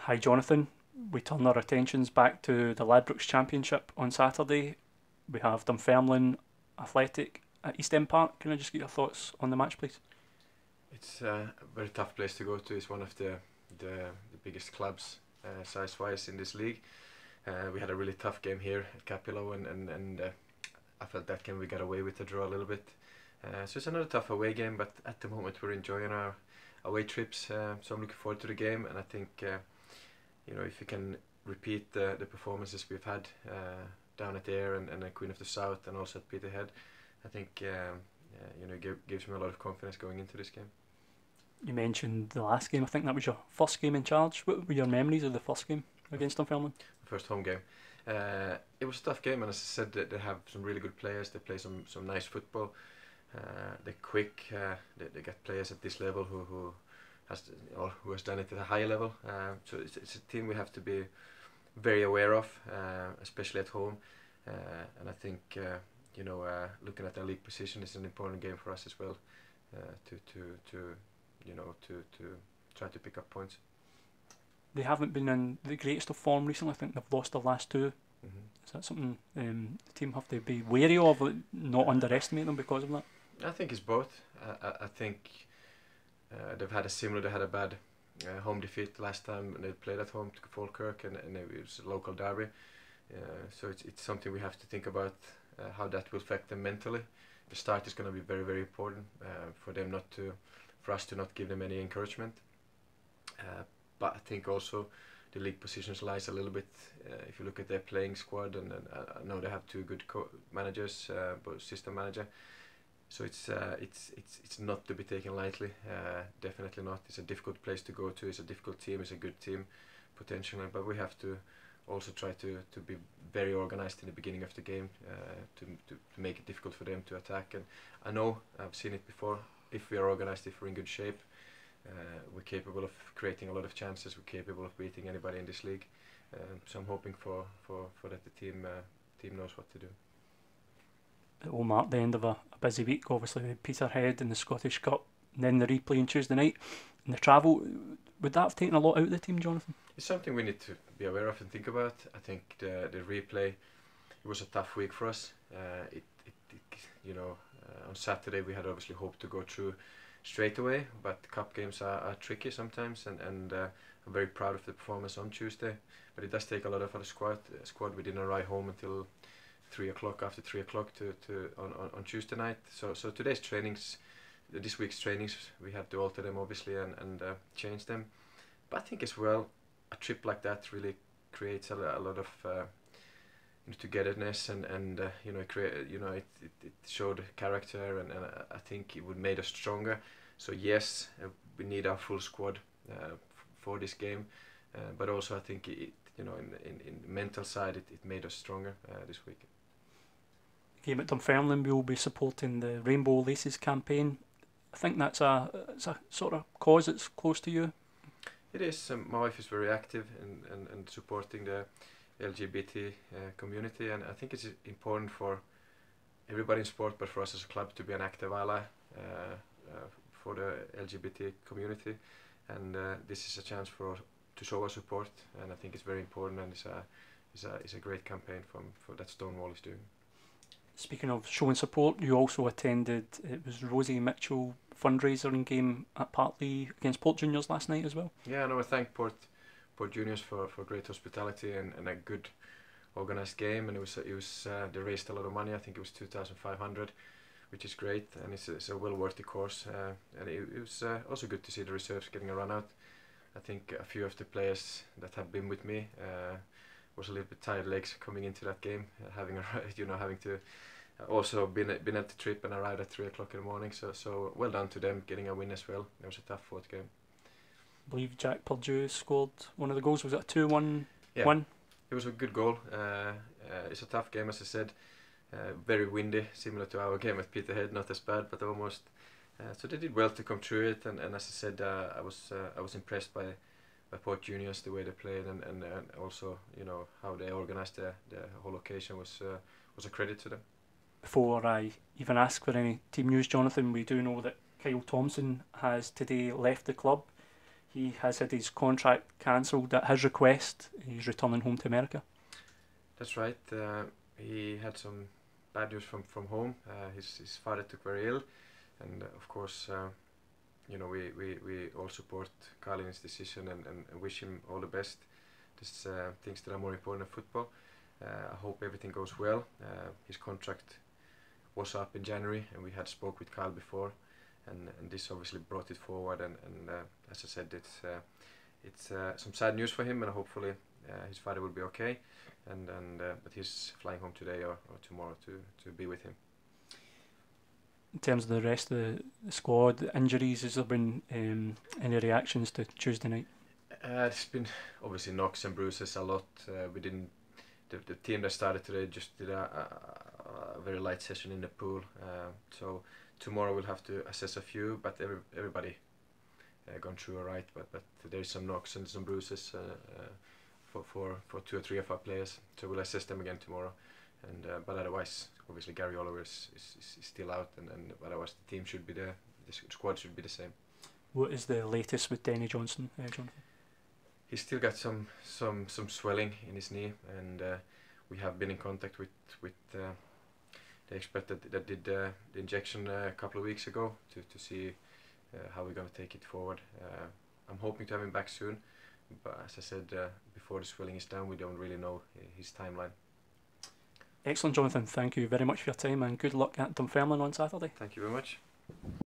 Hi Jonathan, we turn our attentions back to the Ladbrokes Championship on Saturday. We have Dunfermline Athletic at East End Park. Can I just get your thoughts on the match, please? It's a very tough place to go to. It's one of the biggest clubs size-wise in this league. We had a really tough game here at Capello, and I felt that game we got away with the draw a little bit. So it's another tough away game, but at the moment we're enjoying our away trips. So I'm looking forward to the game, and I think if we can repeat the performances we've had down at Ayr and Queen of the South, and also at Peterhead, I think gives me a lot of confidence going into this game. You mentioned the last game. I think that was your first game in charge. What were your memories of the first game against Dunfermline? First home game. It was a tough game, and as I said, they have some really good players. They play some nice football. They're quick. They get players at this level who has done it at a higher level. So it's a team we have to be very aware of, especially at home. And I think looking at our league position is an important game for us as well. To try to pick up points. They haven't been in the greatest of form recently. I think they've lost their last two. Mm-hmm. Is that something the team have to be wary of, not underestimate them because of that? I think it's both. I think they had a bad home defeat last time they played at home to Falkirk, and it was a local derby. So it's something we have to think about, how that will affect them mentally. The start is going to be very, very important for us to not give them any encouragement. But I think also the league positions lies a little bit. If you look at their playing squad, and I know they have two good managers, both system manager. So it's not to be taken lightly. Definitely not. It's a difficult place to go to. It's a difficult team. It's a good team potentially, but we have to also try to be very organized in the beginning of the game to make it difficult for them to attack. And I know I've seen it before. If we are organized, if we're in good shape, we're capable of creating a lot of chances. We're capable of beating anybody in this league. So I'm hoping for that the team knows what to do. It will mark the end of a busy week, obviously with Peterhead in the Scottish Cup, and then the replay on Tuesday night, and the travel. Would that have taken a lot out of the team, Jonathan? It's something we need to be aware of and think about. I think the replay, it was a tough week for us. On Saturday we had obviously hoped to go through straight away, but cup games are tricky sometimes, and I'm very proud of the performance on Tuesday. But it does take a lot of our squad. We didn't arrive home until 3 o'clock, after 3 o'clock on Tuesday night. So this week's trainings, we had to alter them obviously and change them. But I think as well, a trip like that really creates a lot of togetherness, and it showed character, and I think it would made us stronger. So yes, we need our full squad for this game, but also I think in the mental side it made us stronger this week. Game at Dunfermline, we will be supporting the Rainbow Laces campaign. I think it's a sort of cause that's close to you. It is. My wife is very active in supporting the LGBT community, and I think it's important for everybody in sport, but for us as a club, to be an active ally for the LGBT community. And this is a chance to show our support, and I think it's very important, and it's a great campaign for that Stonewall is doing. Speaking of showing support, you also attended, it was Rosie Mitchell fundraiser and game at Partley against Port Juniors last night as well. Yeah, no, I thank Port Juniors for great hospitality and a good organised game, and they raised a lot of money. I think it was 2,500, which is great, and it's a well worth the course. And it was also good to see the reserves getting a run out. I think a few of the players that have been with me was a little bit tired legs coming into that game, having to also been at the trip and arrived at 3 o'clock in the morning. So well done to them getting a win as well. It was a tough fourth game. I believe Jack Purdue scored one of the goals. Was it a 2-1 yeah, win? It was a good goal. It's a tough game, as I said. Very windy, similar to our game at Peterhead. Not as bad, but almost. So they did well to come through it. And as I said, I was impressed by Port Juniors, the way they played, and also how they organised the whole occasion was a credit to them. Before I even ask for any team news, Jonathan, we do know that Kyle Thomson has today left the club. He has had his contract cancelled at his request. He's returning home to America. That's right. He had some bad news from home. His father took very ill, and of course, we all support Carl in his decision and wish him all the best. There's things that are more important than football. I hope everything goes well. His contract was up in January, and we had spoke with Carl before, and this obviously brought it forward. And as I said, it's some sad news for him, and hopefully his father will be okay. But he's flying home today or tomorrow to be with him. In terms of the rest of the squad, the injuries, has there been any reactions to Tuesday night? It's been obviously knocks and bruises a lot. We didn't. The team that started today just did a very light session in the pool. So tomorrow we'll have to assess a few, but everybody gone through all right. But there's some knocks and some bruises for 2 or 3 of our players. So we'll assess them again tomorrow. But otherwise, obviously Gary Oliver is still out, and otherwise the team should be the squad should be the same. What is the latest with Denny Johnson, Jonathan? He's still got some swelling in his knee, and we have been in contact with the expert that did the injection a couple of weeks ago to see how we're going to take it forward. I'm hoping to have him back soon, but as I said, before the swelling is down, we don't really know his timeline. Excellent, Jonathan. Thank you very much for your time, and good luck at Dunfermline on Saturday. Thank you very much.